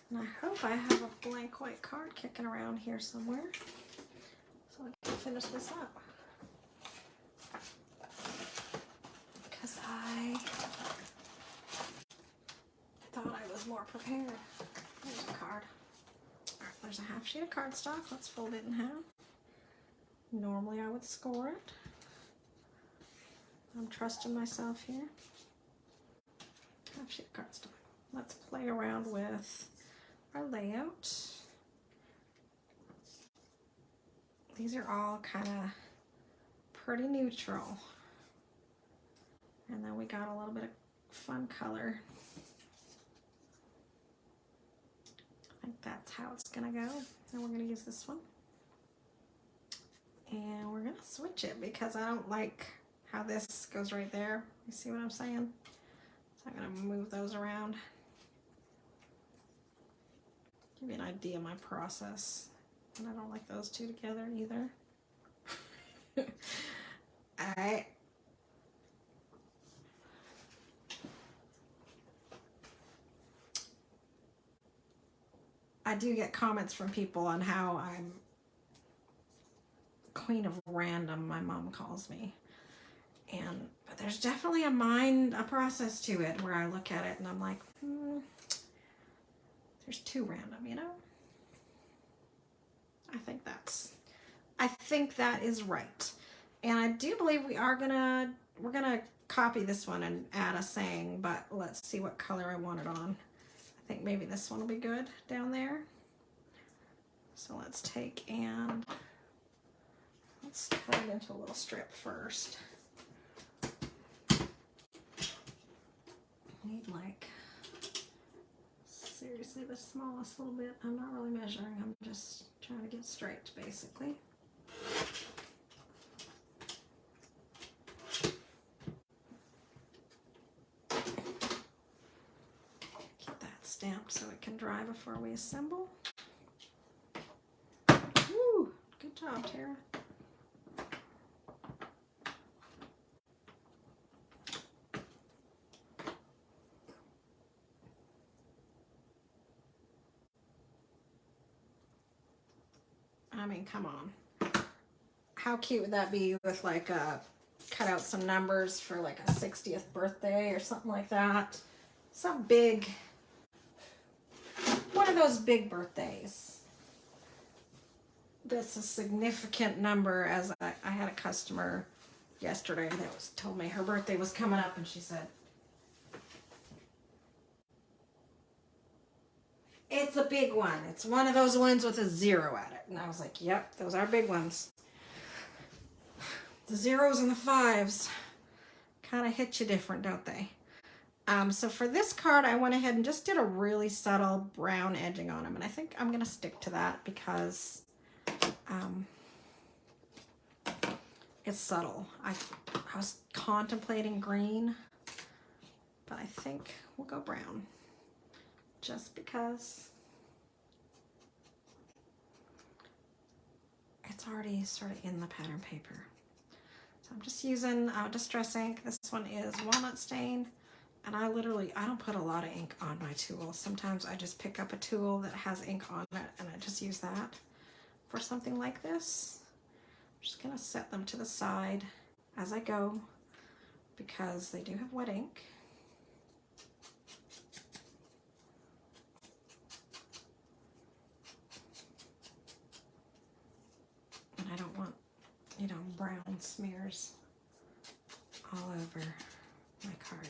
And I hope I have a blank white card kicking around here somewhere so I can finish this up. Because I thought I was more prepared. There's a card. Alright, there's a half sheet of cardstock. Let's fold it in half. Normally I would score it. I'm trusting myself here. Half sheet of cardstock. Let's play around with our layout. These are all kind of pretty neutral. And then we got a little bit of fun color. I think that's how it's gonna go. And we're gonna use this one. And we're gonna switch it because I don't like how this goes right there. You see what I'm saying? So I'm gonna move those around. Give you an idea of my process. And I don't like those two together either. Alright. I do get comments from people on how I'm queen of random, my mom calls me. But there's definitely a process to it where I look at it and I'm like, there's too random, you know? I think that is right. And I do believe we're gonna copy this one and add a saying, but let's see what color I want it on. I think maybe this one will be good down there. So let's take and let's put it into a little strip first. Need like seriously the smallest little bit. I'm not really measuring, I'm just trying to get straight basically. Keep that stamped so it can dry before we assemble. Woo! Good job, Tara. I mean, come on. How cute would that be with like cut out some numbers for like a 60th birthday or something like that. Some big, one of those big birthdays. That's a significant number. As I had a customer yesterday that told me her birthday was coming up and she said, it's a big one. It's one of those ones with a 0 at it. And I was like, yep, those are big ones. The 0s and the 5s kind of hit you different, don't they? So for this card, I went ahead and just did a really subtle brown edging on them. And I think I'm going to stick to that because it's subtle. I was contemplating green, but I think we'll go brown. Just because it's already sort of in the pattern paper. So I'm just using Distress ink. This one is walnut stain. And I don't put a lot of ink on my tool. Sometimes I just pick up a tool that has ink on it and I just use that for something like this. just gonna set them to the side as I go because they do have wet ink. And I don't want, you know, brown smears all over my card.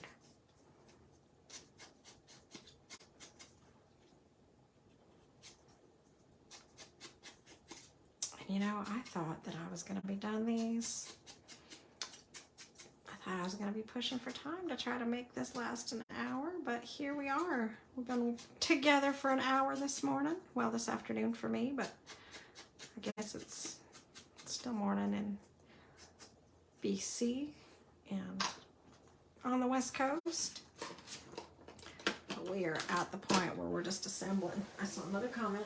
And you know, I thought that I was going to be done these. I thought I was going to be pushing for time to try to make this last an hour, but here we are. We've been together for an hour this morning. Well, this afternoon for me, but I guess it's still morning in BC and on the West Coast. But we are at the point where we're just assembling. I saw another comment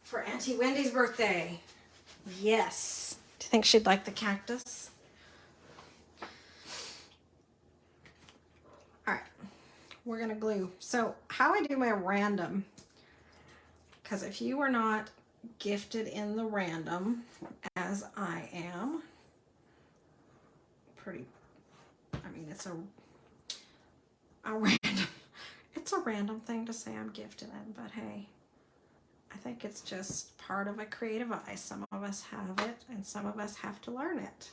for Auntie Wendy's birthday. Yes. Do you think she'd like the cactus? All right, we're gonna glue. So how I do my random, because if you are not gifted in the random as I am, pretty, I mean, it's a random, it's a random thing to say I'm gifted in, but hey, I think it's just part of a creative eye. Some of us have it and some of us have to learn it.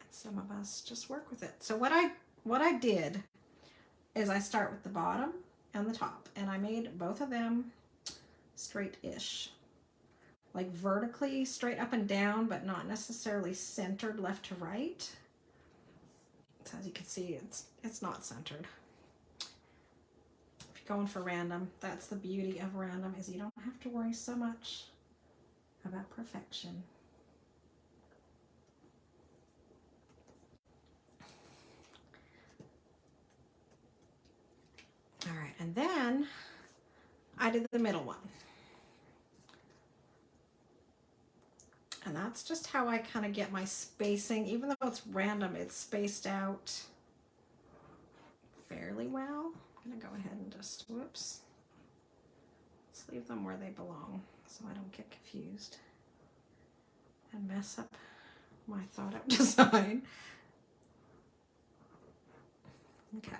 And some of us just work with it. So what I did is I start with the bottom and the top, and I made both of them straight-ish. Like vertically straight up and down, but not necessarily centered left to right. So as you can see, it's not centered. If you're going for random, that's the beauty of random, is you don't have to worry so much about perfection. All right, and then I did the middle one. And that's just how I kind of get my spacing. Even though it's random, it's spaced out fairly well. I'm gonna go ahead and just, whoops. Let's leave them where they belong so I don't get confused and mess up my thought out design. Okay,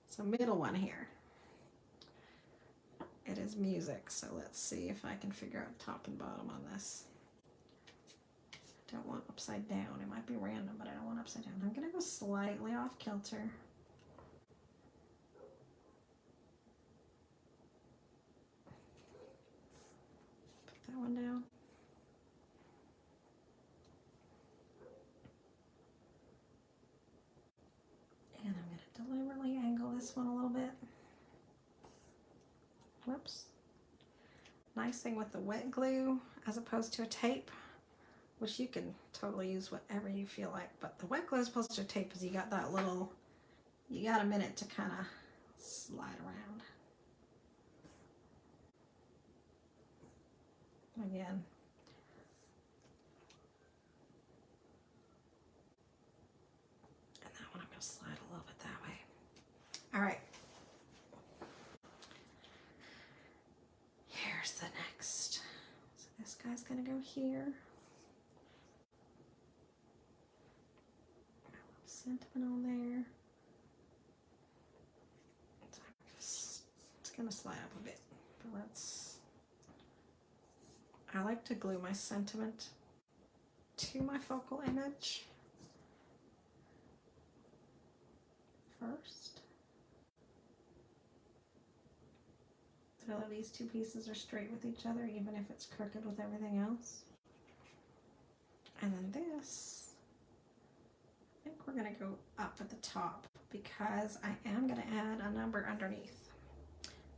so middle one here. It is music, so let's see if I can figure out top and bottom on this. I don't want upside down. It might be random, but I don't want upside down. I'm gonna go slightly off kilter. Put that one down. And I'm gonna deliberately angle this one a little bit. Whoops. Nice thing with the wet glue as opposed to a tape, which you can totally use whatever you feel like, but the wet glue as opposed to a tape is you got that little, you got a minute to kind of slide around. Again. And that one I'm going to slide a little bit that way. All right. Here's the next. So this guy's going to go here. Sentiment on there. It's going to slide up a bit, but let's, I like to glue my sentiment to my focal image first. So that these two pieces are straight with each other, even if it's crooked with everything else. And then this, I think we're going to go up at the top because I am going to add a number underneath.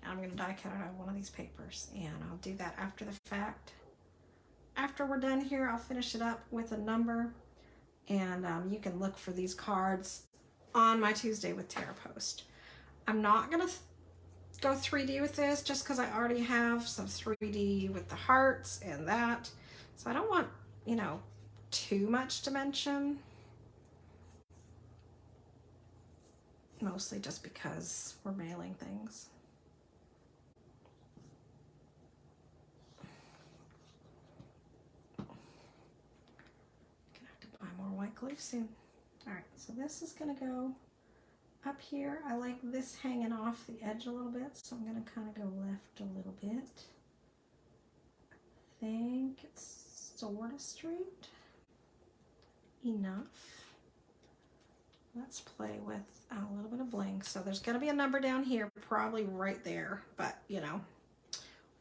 And I'm going to die cut it out of one of these papers, and I'll do that after the fact. After we're done here, I'll finish it up with a number, and you can look for these cards on my Tuesday with Tarot post. I'm not going to go 3D with this just because I already have some 3D with the hearts and that. So I don't want, you know, too much dimension. Mostly just because we're mailing things. glue soon. All right, so this is gonna go up here. I like this hanging off the edge a little bit, so I'm gonna kind of go left a little bit. I think it's sort of straight enough. Let's play with a little bit of bling. So there's gonna be a number down here, probably right there, but you know,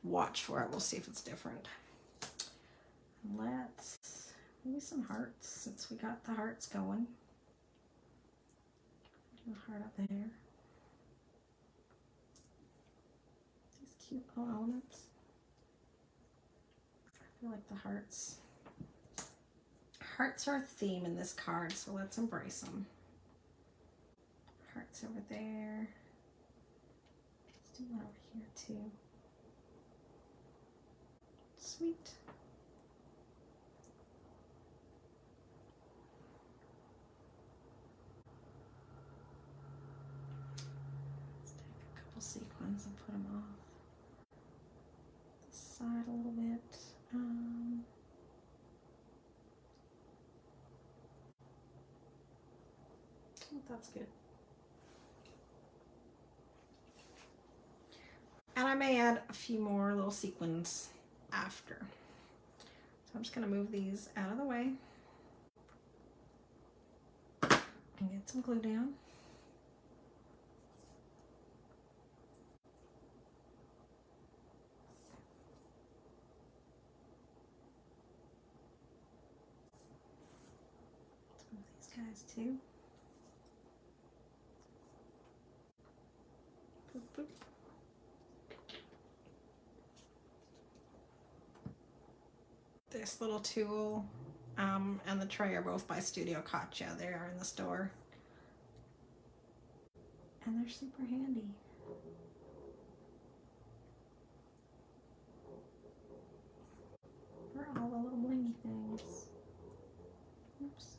watch for it. We'll see if it's different. Let's maybe some hearts, since we got the hearts going. Do a heart up there. These cute little elements. I feel like the hearts are a theme in this card, so let's embrace them. Hearts over there. Let's do one over here too. Sweet. Let's take a couple sequins and put them off the side a little bit. That's good. And I may add a few more little sequins after. So I'm just going to move these out of the way and get some glue down. Let's move these guys too. Boop, boop. This little tool and the tray are both by Studio Katja. They are in the store. And they're super handy. For all the little blingy things. Oops.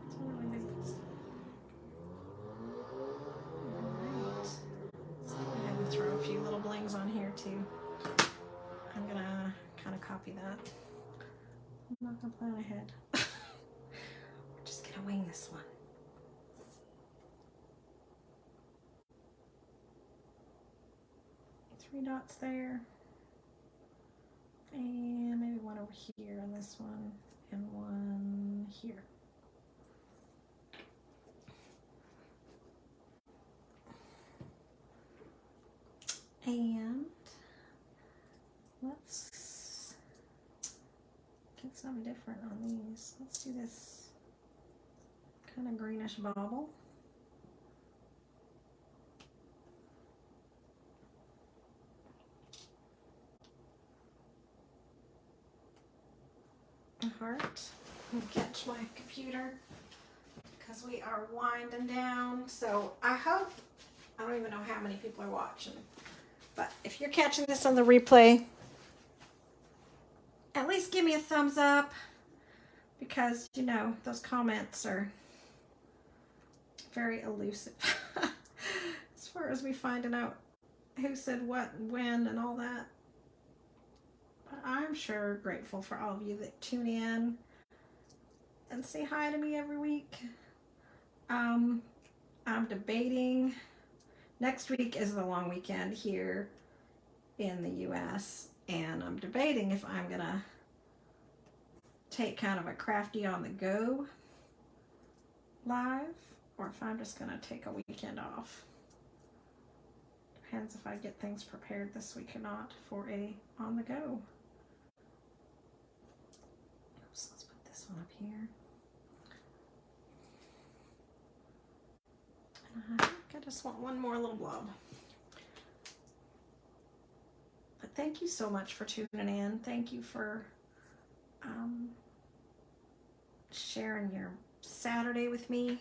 That's really nice. Alright. Let's go ahead and throw a few little blings on here too. I'm gonna kind of copy that. I'm not gonna plan ahead. We're just gonna wing this one. Three dots there. And maybe one over here on this one and one here. And let's get something different on these. Let's do this kind of greenish bauble. A heart. I'll catch my computer because we are winding down. So I hope, I don't even know how many people are watching, but if you're catching this on the replay, at least give me a thumbs up, because you know those comments are very elusive as far as me finding out who said what and when and all that. But I'm sure grateful for all of you that tune in and say hi to me every week. I'm debating. Next week is the long weekend here in the US, and I'm debating if I'm gonna take kind of a Crafty on the go live, or if I'm just gonna take a weekend off. Depends if I get things prepared this week or not for a on the go. Oops, let's put this one up here. And I think I just want one more little blob. But thank you so much for tuning in. Thank you for sharing your Saturday with me.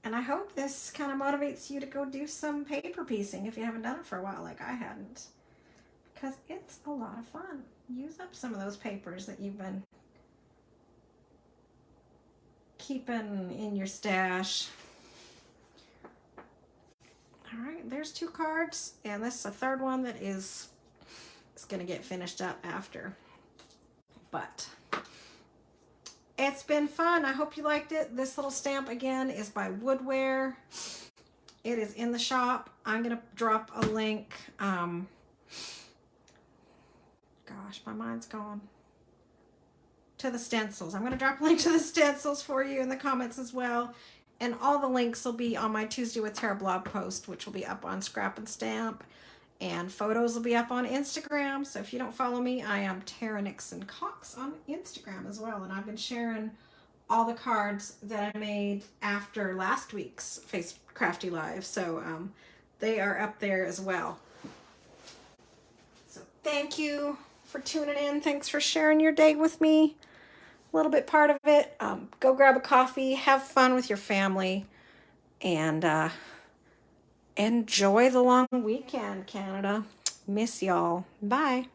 And I hope this kind of motivates you to go do some paper piecing if you haven't done it for a while like I hadn't. Because it's a lot of fun. Use up some of those papers that you've been keeping in your stash. All right, there's two cards, and this is a third one that is is going to get finished up after. But it's been fun. I hope you liked it. This little stamp again is by Woodware. It is in the shop. I'm going to drop a link. Gosh, my mind's gone. To the stencils. I'm going to drop a link to the stencils for you in the comments as well. And all the links will be on my Tuesday with Tara blog post, which will be up on Scrap and Stamp. And photos will be up on Instagram. So if you don't follow me, I am Tara Nixon Cox on Instagram as well. And I've been sharing all the cards that I made after last week's Crafty Live. So they are up there as well. So thank you for tuning in. Thanks for sharing your day with me. A little bit part of it. Go grab a coffee. Have fun with your family. And enjoy the long weekend, Canada. Miss y'all. Bye.